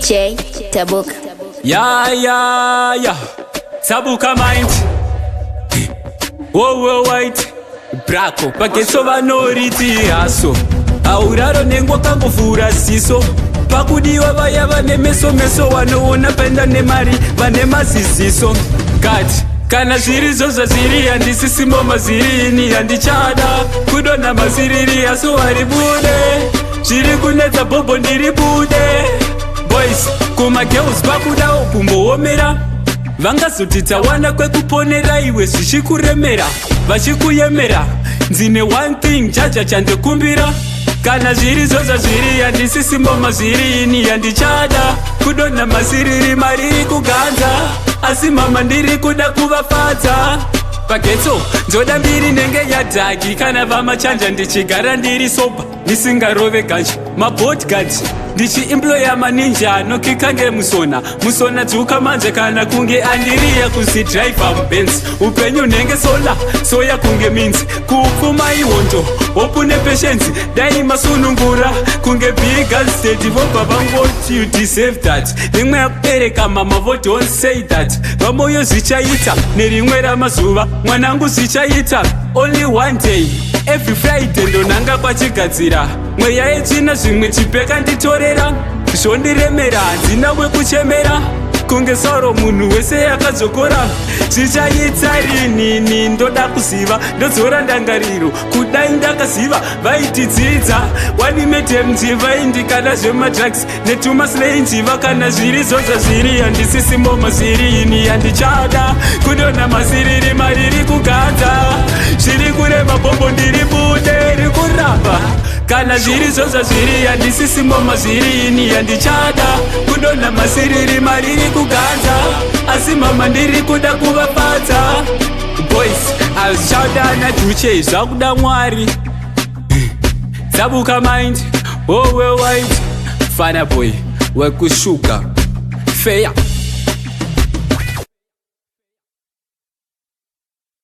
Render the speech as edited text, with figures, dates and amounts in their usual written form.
DJ Tabuka. Yeah. Tabuka mind. Whoa, white. Braco, pakeso vanoriti haso. Auraro nengo kambovura siso. Pakudiwa vaya vane meso wanoona penda nemari vane maziziso. Kati kana zviri zozva zviri handisisimo mazirini handichada kudonha maziriri aso haribude zviri kunetsa bhobho ndiribude. Boys kumagirls pakudawo kumboomera vangazoti tawana kwekuponera iwe zvichikuremera vachikuyemera nzine one thing jaja chandikumbira kana zviri zozva zviri handisisimo mazirini handichada kudonha maziriri mariri kuganza asi mama ndiri kuda kuvafadza pagetso ndoda mbiri nenge yadhagi kana vamachanja ndichigara ndiri soba ndisingarove ganji mabodgard ndichiemploya maninja anokikange musona dzuka manje kana kunge andiriya kuzidriver mubenzi upenyu nenge soya kunge minzi kupfuma ihondo opune patience dai masunungura kunge bigazsted vobva vangoti you deserve that rimwe yakubereka mama vo don't say that vamoyo zvichaita nerimwe ramazuva mwanangu zvichaita only one day every Friday ndonanga kwachigadzira mweya yetsvina zvimwe chipeka nditorera zvondiremera handina wekuchemera kunge sauro munhu wese yakadzokora zvichaita rinini ndoda kuziva ndodzora ndangariro kudai ndakaziva vaitidzidza wanimedemji vaindikada zvemadrugs netumaslei njiva kana zviri zozva zviri handisisimo mazirini handichada kudonha maziriri mariri kugadza zviri kureva bhombo ndiri bude rikuramba kana zviri zozva zviri handisisimo mazirini handichada kudonha maziriri mariri kuganza asi mama ndiri kuda kuvafadza. Boys azvichaudana duche zvakuda mwari Tabuka mind. Oh well white Fana boy wekushuka fair